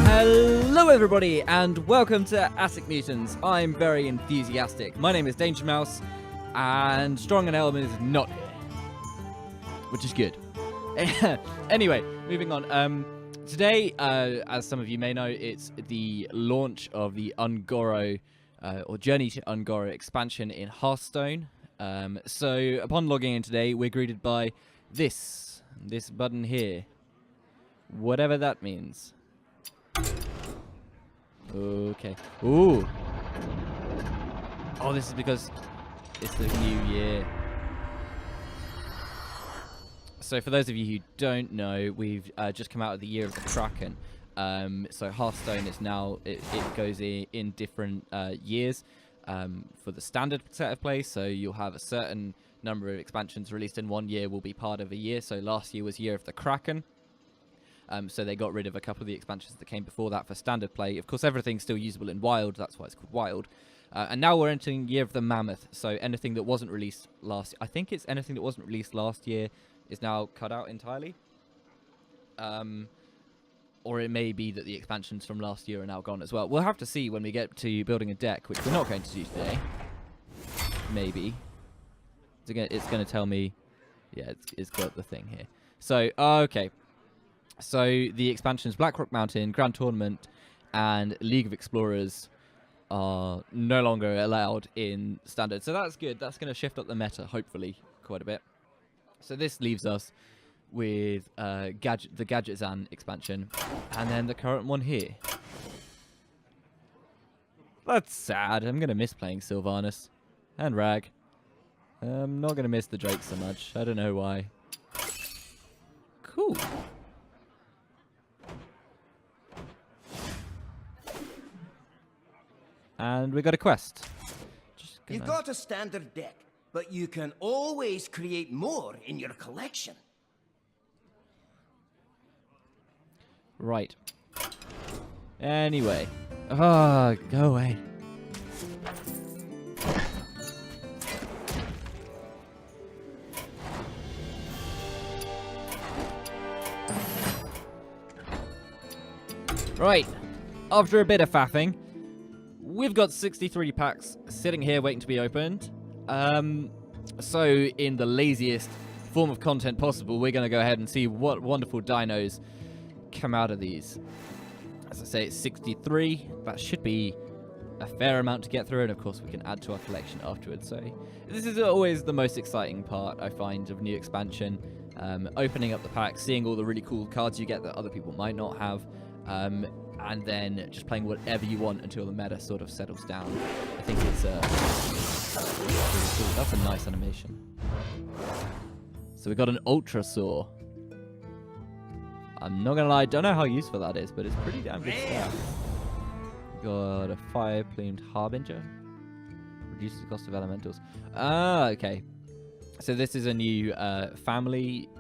Hello everybody and welcome to Asic Mutants. I'm very enthusiastic. My name is Danger Mouse and Strong and Element is not here, which is good. Anyway, moving on. Today, as some of you may know, it's the launch of the Ungoro or Journey to Ungoro expansion in Hearthstone. So upon logging in today, we're greeted by this button here, whatever that means. Okay. Ooh. Oh, this is because it's the new year. So for those of you who don't know, we've just come out of the year of the Kraken. So Hearthstone is now, it goes in different years for the standard set of play. So you'll have a certain number of expansions released in one year will be part of a year. So last year was Year of the Kraken. So they got rid of a couple of the expansions that came before that for standard play. Of course, everything's still usable in Wild. That's why it's called Wild. And now we're entering Year of the Mammoth. So anything that wasn't released last... I think it's anything that wasn't released last year is now cut out entirely. Or it may be that the expansions from last year are now gone as well. We'll have to see when we get to building a deck, which we're not going to do today. Maybe. It's going to tell me... Yeah, it's got the thing here. So, okay. So the expansions Blackrock Mountain, Grand Tournament, and League of Explorers are no longer allowed in standard. So that's good. That's going to shift up the meta, hopefully, quite a bit. So this leaves us with the Gadget Zan expansion, and then the current one here. That's sad. I'm going to miss playing Sylvanas and Rag. I'm not going to miss the Drake so much. I don't know why. Cool. And we got a quest. You've got a standard deck, but you can always create more in your collection. Right. Anyway. Oh, go away. Right. After a bit of faffing, we've got 63 packs sitting here waiting to be opened. So in the laziest form of content possible, we're going to go ahead and see what wonderful dinos come out of these. As I say, it's 63. That should be a fair amount to get through, and of course we can add to our collection afterwards. So this is always the most exciting part, I find, of new expansion. Opening up the pack, seeing all the really cool cards you get that other people might not have. And then just playing whatever you want until the meta sort of settles down. I think it's really cool. That's a nice animation. So we got an Ultra Saw. I'm not gonna lie, I don't know how useful that is, but it's pretty damn good stuff. We got a Fire-Plumed Harbinger. Reduces the cost of elementals. Ah, okay. So this is a new family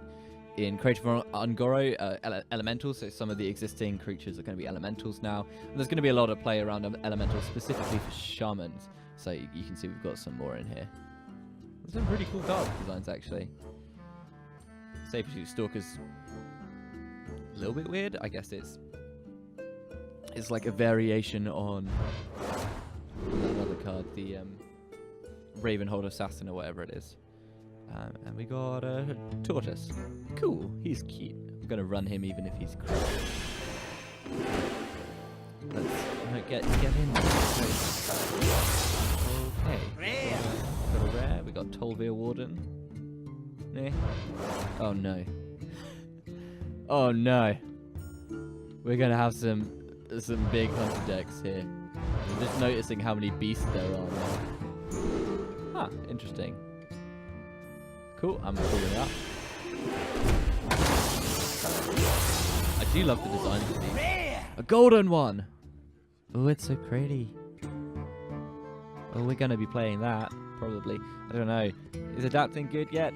in Creative Ungoro, elementals, so some of the existing creatures are going to be elementals now. And there's going to be a lot of play around elementals, specifically for shamans. So you can see we've got some more in here. There's some pretty cool card designs, actually. Saber-Tooth Stalker's a little bit weird. I guess it's like a variation on another card, the Ravenhold Assassin or whatever it is. And we got a Tortoise. Cool, he's cute. I'm gonna run him even if he's crazy. Let's get in there. Okay. Got a rare. We got Tolvir Warden. Eh. Oh no. Oh no. We're gonna have some big hunter decks here. I'm just noticing how many beasts there are now. Huh, interesting. Cool, I'm pulling it up. I do love the design of these. A golden one! Oh, it's so pretty. Oh, we're going to be playing that, probably. I don't know. Is adapting good yet?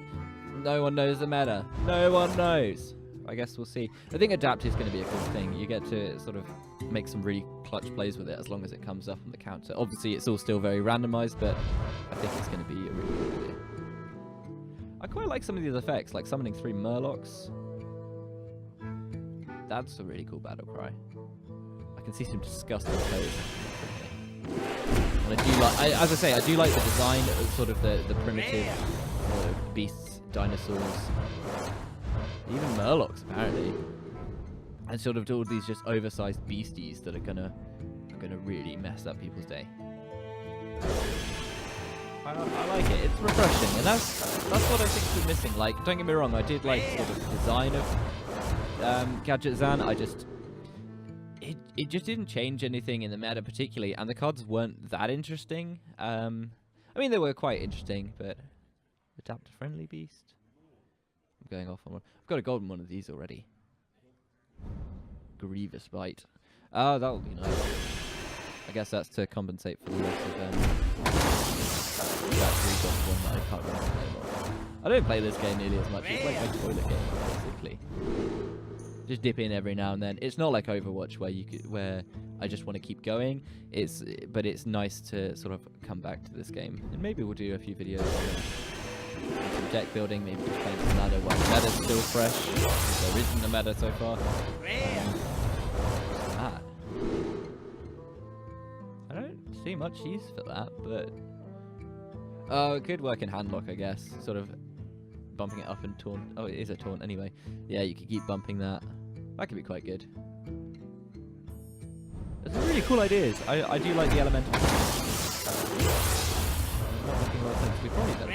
No one knows the meta. No one knows. I guess we'll see. I think adapt is going to be a good thing. You get to sort of make some really clutch plays with it as long as it comes up on the counter. Obviously, it's all still very randomized, but I think it's going to be a really good idea. I quite like some of these effects, like summoning 3 Murlocs. That's a really cool battle cry. I can see some disgusting plays. And I do like, as I say, I do like the design of sort of the primitive beasts, dinosaurs, even Murlocs apparently, and sort of all these just oversized beasties that are gonna really mess up people's day. I like it. It's refreshing, and that's what I think is missing. Like, don't get me wrong, I did like sort of design of Gadget Zan. It just didn't change anything in the meta particularly, and the cards weren't that interesting. I mean, they were quite interesting, but adapter-friendly beast. I'm going off on one. I've got a golden one of these already. Grievous Bite. Oh, that'll be nice. I guess that's to compensate for the loss of that 3-cost one that I can't remember the name of. I don't play this game nearly as much. It's like my toilet game, basically. Just dip in every now and then. It's not like Overwatch where I just want to keep going. But it's nice to sort of come back to this game. And maybe we'll do a few videos on some deck building, maybe just playing some ladder while the meta's still fresh. There isn't a meta so far. I don't see much use for that, but it could work in handlock, I guess. Sort of bumping it up and taunt. Oh, it is a taunt anyway. Yeah, you could keep bumping that. That could be quite good. There's some really cool ideas. I do like the elemental. I'm not making a lot of sense. We probably better.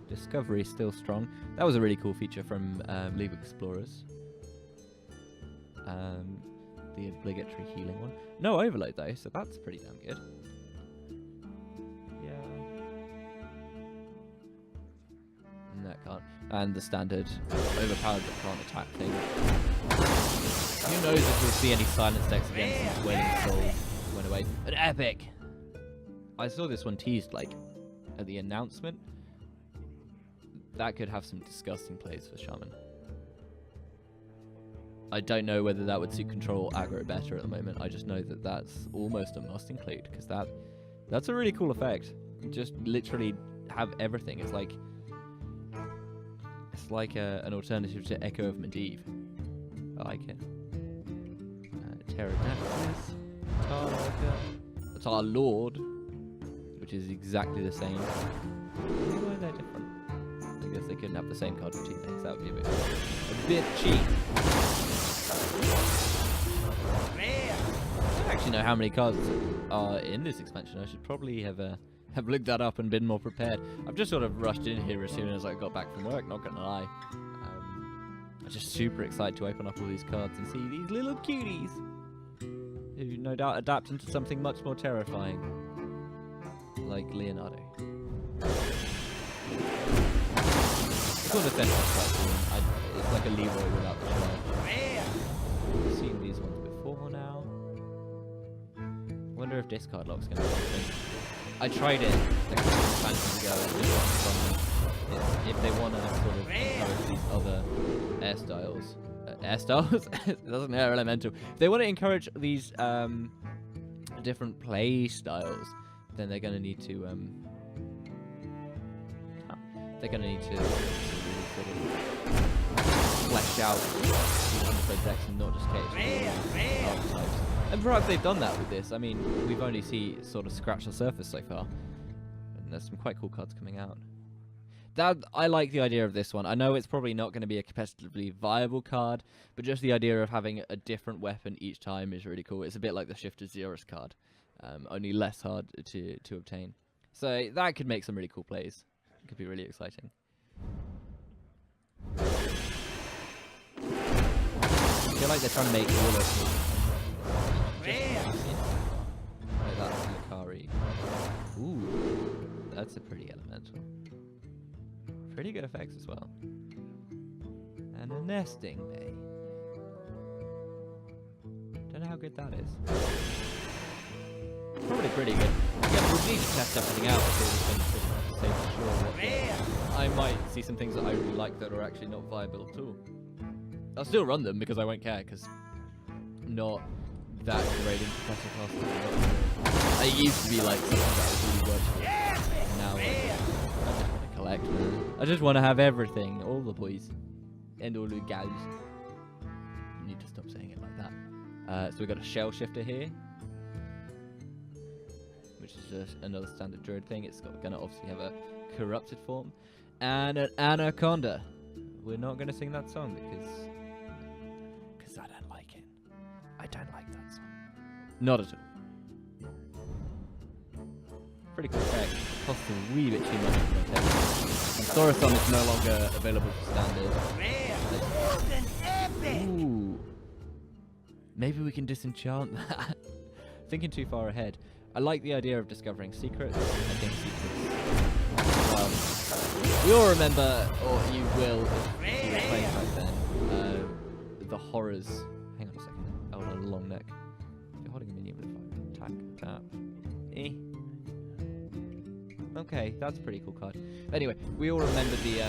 Discovery still strong. That was a really cool feature from League of Explorers. The obligatory healing one. No overload though, so that's pretty damn good. Yeah. That can't. And the standard overpowered but can't attack thing. Who knows if we'll see any silence decks again since Wailing Soul went away. An epic! I saw this one teased like at the announcement. That could have some disgusting plays for Shaman. I don't know whether that would suit control or aggro better at the moment. I just know that that's almost a must include, because that's a really cool effect. Just literally have everything. It's like an alternative to Echo of Medivh. I like it. Pterodactylus, Tarlorca, Tar Lord, which is exactly the same. Why are they different? I guess they couldn't have the same card for 2 things. That would be a bit cheap. I don't actually know how many cards are in this expansion. I should probably have looked that up and been more prepared. I've just sort of rushed in here as soon as I got back from work, not gonna lie. I'm just super excited to open up all these cards and see these little cuties who no doubt adapt into something much more terrifying, like Leonardo. It's called a defensive platform. It's like a Leroy without the charge. I've seen these ones before now. Wonder if discard lock's going to be something. I tried it a couple of expansions ago and it didn't work from them. If they want to sort of encourage these other airstyles? It doesn't air elemental. If they want to encourage these different play styles, then they're going to need to sort of flesh out these underplayed decks and not just cater archetypes. And perhaps they've done that with this. I mean, we've only sort of scratched the surface so far. And there's some quite cool cards coming out. I like the idea of this one. I know it's probably not going to be a competitively viable card, but just the idea of having a different weapon each time is really cool. It's a bit like the Shifted Xeris card, only less hard to obtain. So that could make some really cool plays. It could be really exciting. I feel like they're trying to make all of like that Lucari. Ooh, that's a pretty elemental. Pretty good effects as well. And a nesting bay. Don't know how good that is. Probably pretty good. Again, we'll need to test everything out before we can say for sure what I might see some things that I really like that are actually not viable at all. I'll still run them because I won't care, because I'm not that great in professional classes. I used to be like something that I was really good. Now I just want to collect, man. I just want to have everything. All the boys. And all the gals. You need to stop saying it like that. So we've got a shell shifter here. Which is just another standard druid thing. It's going to obviously have a corrupted form. And an anaconda. We're not going to sing that song because I don't like it. I don't like that song. Not at all. Pretty cool effect. Costs a wee bit too much for my taste. And Thorason is no longer available for standard. Ooh. Maybe we can disenchant that. Thinking too far ahead. I like the idea of discovering secrets. I think secrets. We all remember, or you will, if you were playing back then, the horrors. Hang on a second. Oh, a long neck. If you're holding a minion with a 5, attack, tap. Okay, that's a pretty cool card. Anyway, we all remember the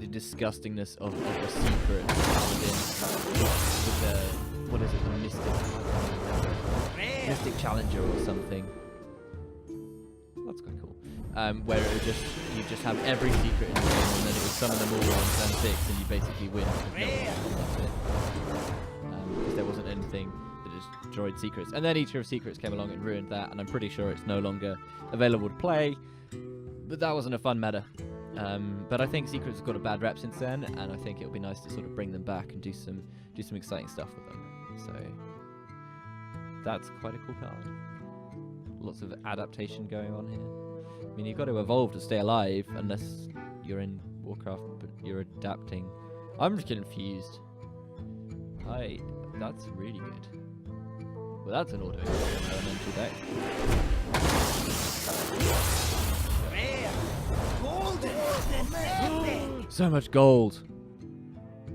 disgustingness of the secret paladin with the, what is it, the mystic challenger or something. That's quite cool. Where it would you just have every secret in the game, and then it would summon them all on turn 6, and you basically win because no one contacted it. Because there wasn't anything that destroyed secrets. And then Eater of Secrets came along and ruined that, and I'm pretty sure it's no longer available to play. But that wasn't a fun meta. But I think Secrets have got a bad rep since then, and I think it'll be nice to sort of bring them back and do some exciting stuff with them. So that's quite a cool card. Lots of adaptation going on here. I mean, you've got to evolve to stay alive, unless you're in Warcraft, but you're adapting. I'm just confused. That's really good. Well, that's an auto elemental deck. So much gold.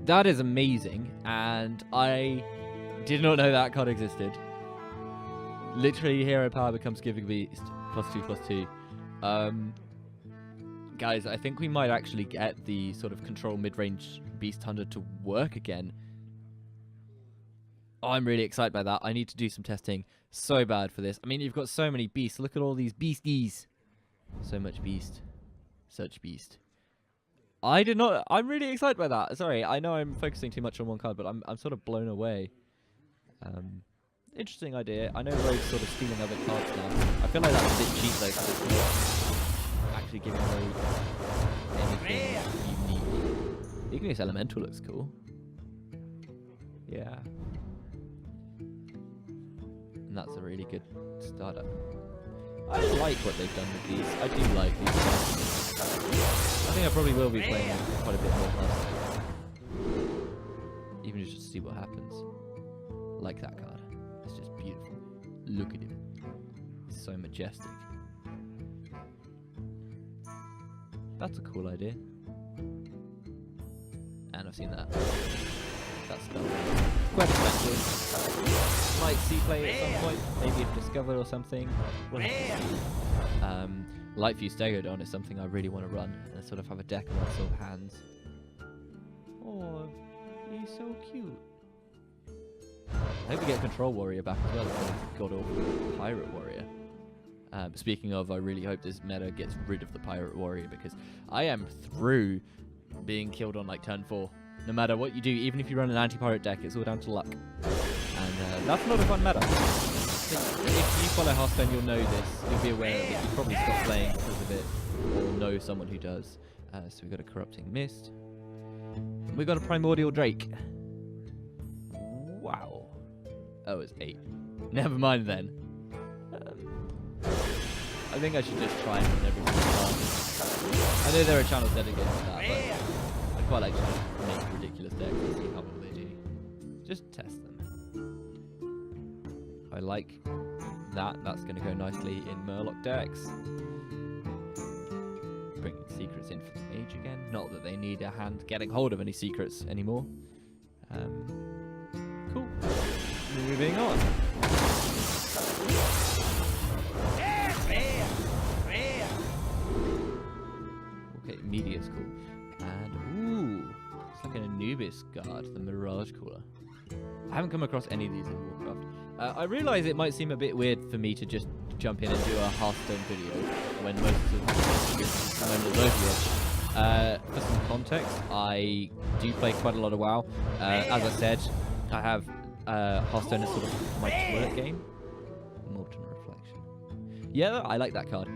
That is amazing, and I did not know that card existed. Literally, hero power becomes Giving Beast +2/+2. Guys, I think we might actually get the sort of control mid-range Beast Hunter to work again. Oh, I'm really excited by that. I need to do some testing so bad for this. I mean, you've got so many beasts. Look at all these beasties. So much beast. Such beast. I'm really excited by that. Sorry, I know I'm focusing too much on one card, but I'm sort of blown away. Interesting idea. I know Rogue's sort of stealing other cards now. I feel like that's a bit cheap though, because it's not actually giving Rogue anything unique. Igneous Elemental looks cool. Yeah. And that's a really good startup. I like what they've done with these. I do like these cards. I think I probably will be playing quite a bit more Hearthstone. Even just to see what happens. Like that card. It's just beautiful. Look at him. It's so majestic. That's a cool idea. And I've seen that. That spell. It's quite expensive. Might see play at some point. Maybe if discovered or something. We'll have to see. Lightfuse Stegodon is something I really want to run and sort of have a deck of my sort of hands. Oh, he's so cute. I hope we get Control Warrior back as well instead of God Awful Pirate Warrior. Speaking of, I really hope this meta gets rid of the Pirate Warrior, because I am through being killed on like turn 4. No matter what you do, even if you run an anti-pirate deck, it's all down to luck. And that's not a fun meta. If you follow Hearthstone, you'll know this. You'll be aware of it. You probably stop playing because of it, or know someone who does. So we've got a Corrupting Mist. We've got a Primordial Drake. Wow. Oh, it's 8. Never mind then. I think I should just try and run every single card. I know there are channels dedicated to that, but I'd quite like to just make ridiculous decks and see how well they do. Just test them. I like that. That's going to go nicely in Murloc decks. Bringing secrets in for the mage again. Not that they need a hand getting hold of any secrets anymore. Cool. Moving on. Okay, Media's cool. And, ooh, it's like an Anubis guard, the Mirage Cooler. I haven't come across any of these in Warcraft. I realise it might seem a bit weird for me to just jump in and do a Hearthstone video when most of the moment is Overwatch. For some context, I do play quite a lot of WoW. As I said, I have Hearthstone as sort of my toilet game. Molten Reflection. Yeah, I like that card.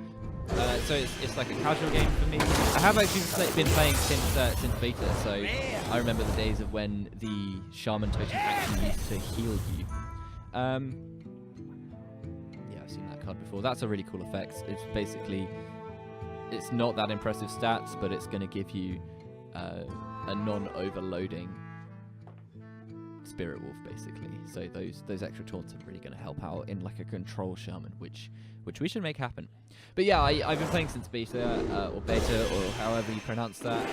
So it's like a casual game for me. I have actually been playing since beta, so I remember the days of when the Shaman totem actually used to heal you. Yeah, I've seen that card before. That's a really cool effect. It's basically, it's not that impressive stats, but it's going to give you a non-overloading Spirit Wolf, basically. So those extra taunts are really going to help out in like a control Shaman, which we should make happen. But yeah, I've been playing since beta, or or however you pronounce that.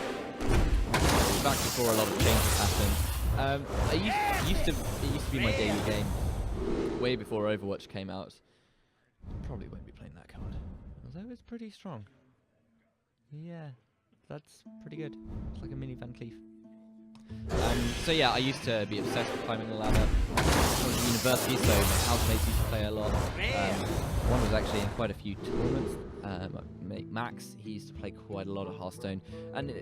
Back before a lot of changes happened. It used to be my daily game, way before Overwatch came out. Probably won't be playing that card, although it's pretty strong. Yeah, that's pretty good. It's like a mini Van Cleef. So yeah, I used to be obsessed with climbing the ladder. I was at university, so my housemates used to play a lot. One was actually in quite a few tournaments. My mate Max, he used to play quite a lot of Hearthstone, and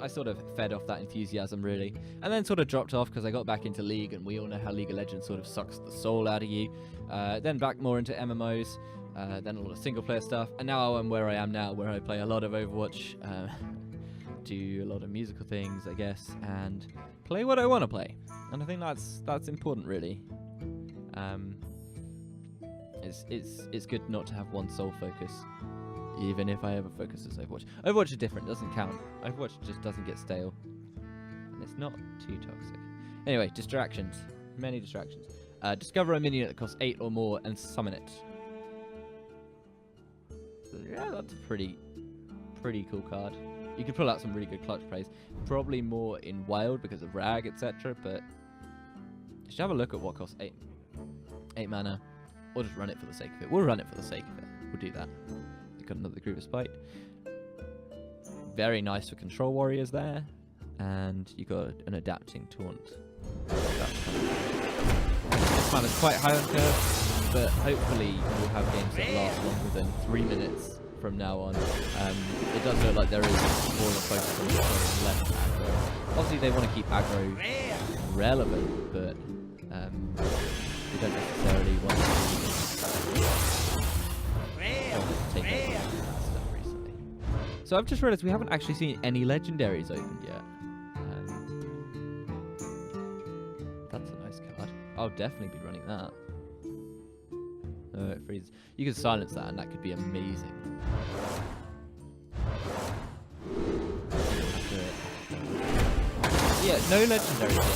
I sort of fed off that enthusiasm really, and then sort of dropped off because I got back into League, and we all know how League of Legends sort of sucks the soul out of you. Then back more into MMOs, then a lot of single player stuff, and now I'm where I am now, where I play a lot of Overwatch. Do a lot of musical things, I guess, and play what I want to play, and I think that's important, really. It's good not to have one sole focus, even if I ever focus as Overwatch. Overwatch is different, doesn't count. Overwatch just doesn't get stale, and it's not too toxic. Anyway, distractions, many distractions. Discover a minion that costs 8 or more and summon it. Yeah, that's a pretty cool card. You could pull out some really good clutch plays. Probably more in Wild because of Rag, etc. But just have a look at what costs 8 mana. Or just run it for the sake of it. We'll run it for the sake of it. We'll do that. We've got another Grievous Spite. Very nice for control warriors there. And you got an adapting taunt. This man is quite high on curve, but hopefully we'll have games that last longer than 3 minutes from now on. It does look like there is more of a focus on controlling less aggro. Obviously they want to keep aggro relevant, but we don't necessarily want to take that stuff recently. So I've just realised we haven't actually seen any legendaries opened yet. That's a nice card. I'll definitely be running that. It freezes. You can silence that, and that could be amazing. Yeah, no legendaries yet. I'm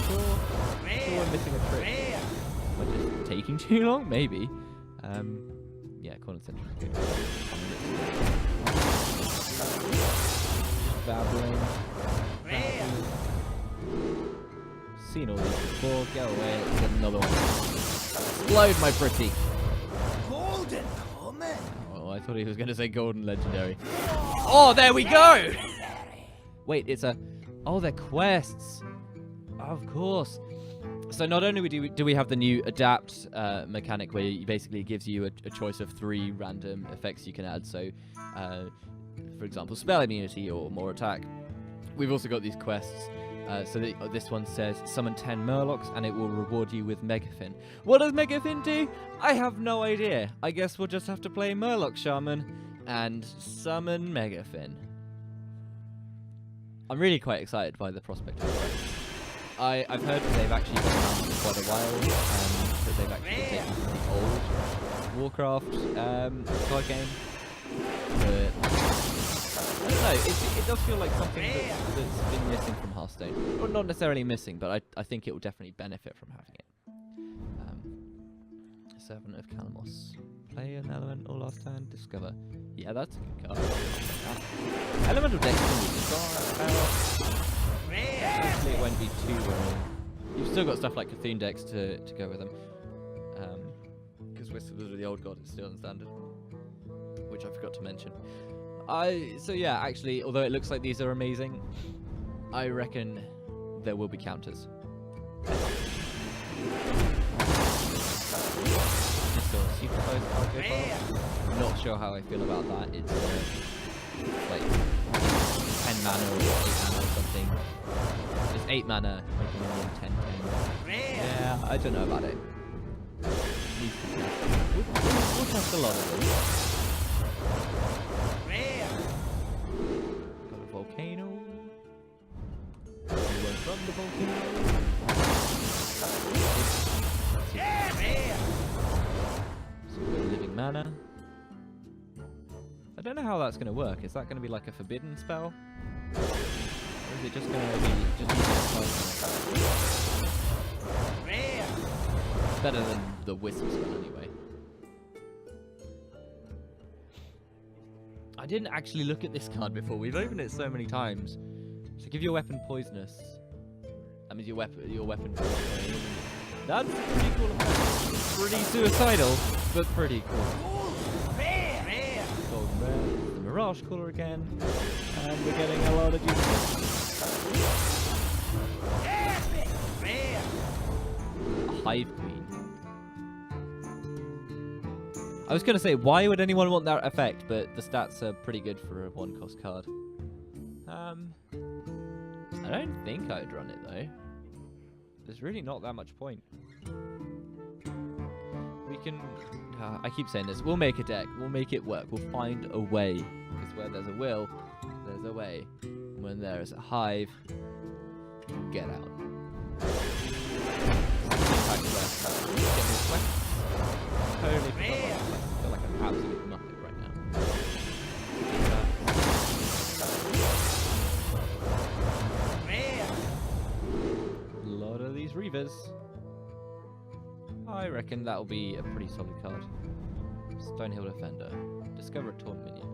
sure we're missing a trick. Am I just taking too long? Maybe. Yeah, Corner Central is good. Babbling. Seen all these before. Go away. Let's get another one. Explode, my pretty. Golden comment. Oh, I thought he was going to say golden legendary. Oh, there we go! Wait, it's a... Oh, they're quests. Of course. So not only do we have the new adapt mechanic, where it basically gives you a choice of 3 random effects you can add. So, for example, spell immunity or more attack. We've also got these quests. So this one says, summon 10 Murlocs and it will reward you with Megafin. What does Megafin do? I have no idea. I guess we'll just have to play Murloc Shaman and summon Megafin. I'm really quite excited by the prospect of it. I've heard that they've actually been around for quite a while, and that they've actually been taken from the old Warcraft card game. But I don't know, it does feel like something that's been missing from Hearthstone. Well, not necessarily missing, but I think it will definitely benefit from having it. Servant of Calamos. Play an elemental last turn, discover. Yeah, that's a good card. Elemental deck can be strong. Hopefully it won't be too worrying. You've still got stuff like Cthulhu decks to go with them. Because Whispers of the Old God is still in standard, which I forgot to mention. So yeah, actually, although it looks like these are amazing, I reckon there will be counters. Just saw a super sized card go past. Not sure how I feel about that. It's like 10 mana or 8 mana or something. It's 8 mana, make a minion 10/10. Yeah, I don't know about it. Needs to be tested. We'll test a lot of this. Got a volcano. Anyone from the volcano? So we've got living mana. I don't know how that's going to work. Is that going to be like a forbidden spell? Or is it just going to be just using a spell? It's better than the wisp spell anyway. I didn't actually look at this card before. We've opened it so many times. So give your weapon poisonous. That means your weapon poisonous. That's pretty cool effect. Pretty suicidal, but pretty cool. Golden rare, the Mirage Cooler again. And we're getting a lot of juice. A Hive Queen. I was going to say, why would anyone want that effect? But the stats are pretty good for a 1-cost card. I don't think I'd run it though. There's really not that much point. We can... I keep saying this. We'll make a deck. We'll make it work. We'll find a way. Because where there's a will, there's a way. When there is a hive, get out. Totally forgot about flex. I feel like I'm absolute nothing right now. A lot of these Reavers. I reckon that'll be a pretty solid card. Stonehill Defender. Discover a taunt minion.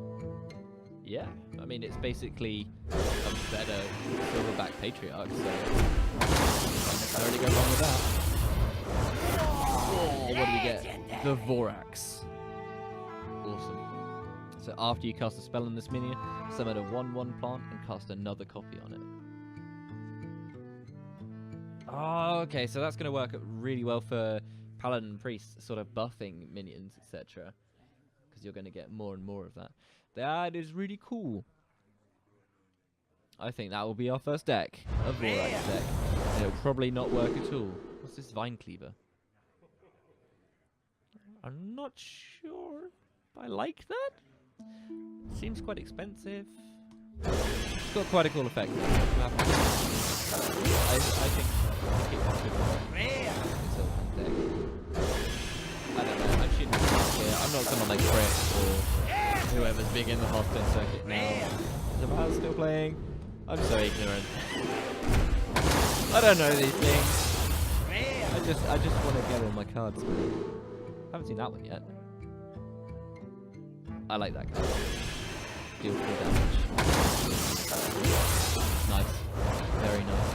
Yeah, I mean it's basically a better Silverback Patriarch, so can't necessarily go wrong with that. Oh, what do we get? The Vorax. Awesome. So after you cast a spell on this minion, summon a 1/1 plant and cast another copy on it. Oh, okay, so that's going to work really well for Paladin and Priest, sort of buffing minions, etc. Because you're going to get more and more of that. That is really cool. I think that will be our first deck. A Vorax deck. And it'll probably not work at all. What's this Vine Cleaver? I'm not sure if I like that. Seems quite expensive. It's got quite a cool effect. I think it was good for it's a deck. I don't know. I'm shooting here. I'm not someone like Crit or whoever's big in the Hearthstone circuit now. Is Amal still playing? I'm so ignorant. I don't know these things. I just want to get all my cards. I haven't seen that one yet. I like that card. Deal 4 damage. Nice. Very nice.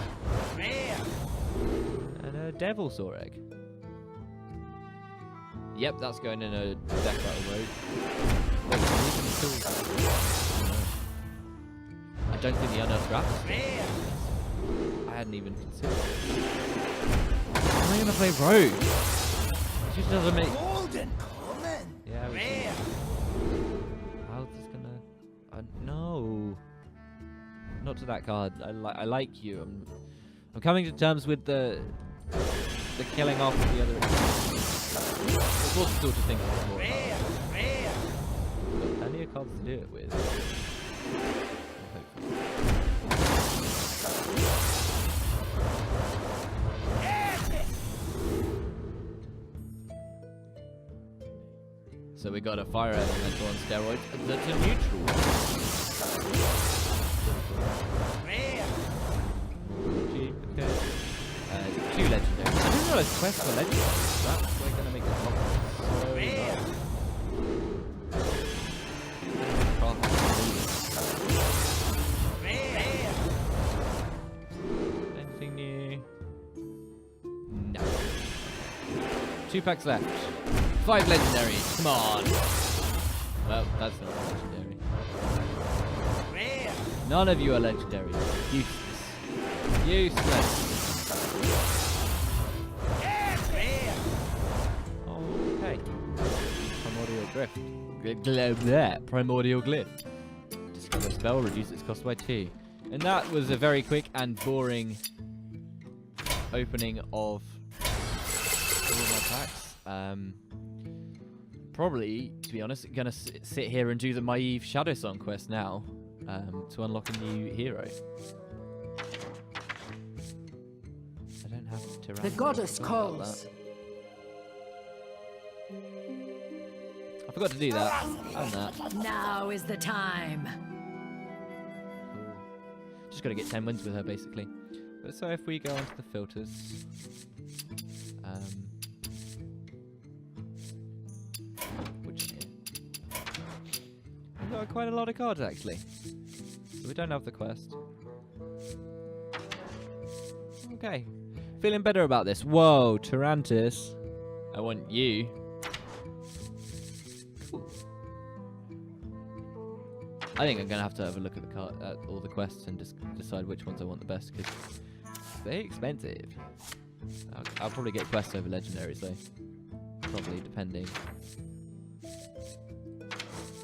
And a Devilsaur Egg. Yep, that's going in a deck battle mode. Wait, can we even still... I don't think the Unearthed Wrath is still... I hadn't even considered it. Am I going to play Rogue? It just doesn't make... Golden Common. Yeah, we should. How's this gonna... no. Not to that card. I like you. I'm coming to terms with the killing off of the other... There's also still to think a bit more about. Got plenty of cards to do it with. So we got a Fire Elemental on steroids. That's a neutral one. 2 legendaries. I didn't realize quest for legendaries. That's like going to make the top so anything new? No. 2 packs left. 5 legendaries. Come on. Well, that's not legendary. None of you are legendary. Useless. Useless. Primordial Glyph. Discover a spell, reduce its cost by 2. And that was a very quick and boring opening of all of my packs. Probably, to be honest, gonna sit here and do the Maeve Shadow Song quest now to unlock a new hero. I don't have to. The goddess calls. I forgot to do that. And that. Now is the time. Just gotta get 10 wins with her, basically. But so if we go onto the filters, which here, we've got quite a lot of cards actually. So we don't have the quest. Okay, feeling better about this. Whoa, Tyrantus, I want you. Cool. I think I'm gonna have to have a look at the at all the quests and just decide which ones I want the best, because they're expensive. I'll probably get quests over legendaries though. Probably, depending.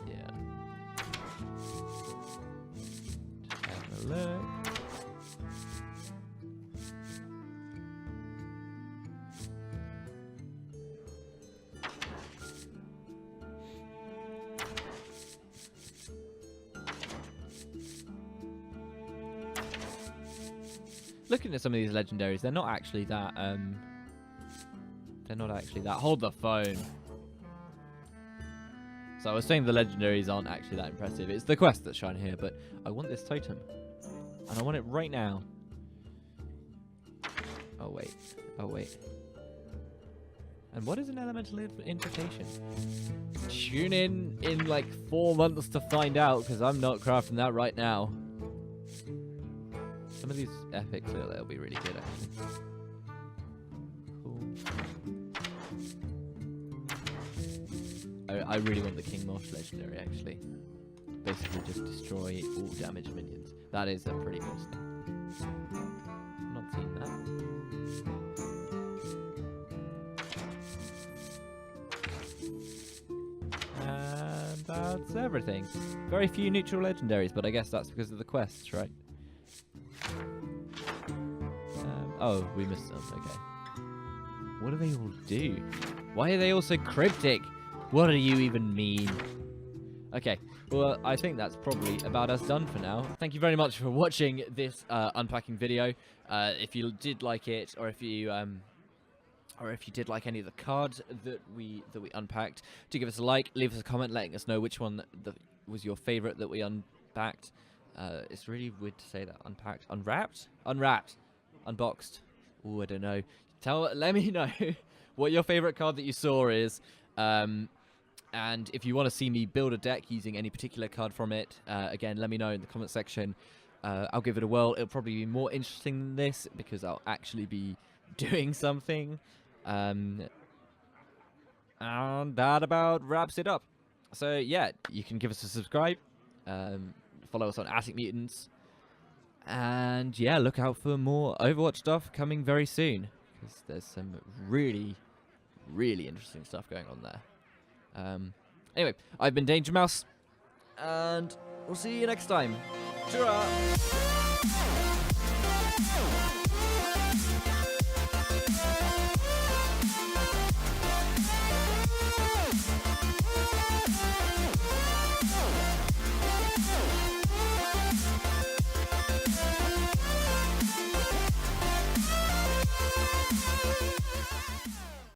Yeah. Just having a look. Looking at some of these legendaries, they're not actually that, Hold the phone. So I was saying the legendaries aren't actually that impressive. It's the quest that's shine here, but I want this totem. And I want it right now. Oh, wait. Oh, wait. And what is an elemental invitation? Tune in like 4 months to find out, because I'm not crafting that right now. Some of these epics, they'll be really good, actually. Cool. I really want the King Mosh legendary, actually. Basically, just destroy all damaged minions. That is a pretty boss thing. Not seen that. And that's everything. Very few neutral legendaries, but I guess that's because of the quests, right? Oh, we missed some. Okay. What do they all do? Why are they all so cryptic? What do you even mean? Okay. Well, I think that's probably about us done for now. Thank you very much for watching this unpacking video. If you did like it, or if you did like any of the cards that we unpacked, do give us a like, leave us a comment, letting us know which one was your favorite that we unpacked. It's really weird to say that. Unpacked, unwrapped, unboxed. Oh, I don't know. Let me know what your favorite card that you saw is. And if you want to see me build a deck using any particular card from it, again, let me know in the comment section. I'll give it a whirl. It'll probably be more interesting than this, because I'll actually be doing something. And that about wraps it up. So yeah, you can give us a subscribe. Follow us on Attic Mutants. And yeah, look out for more Overwatch stuff coming very soon, because there's some really, really interesting stuff going on there. Anyway, I've been Danger Mouse, and we'll see you next time. Ta-ra!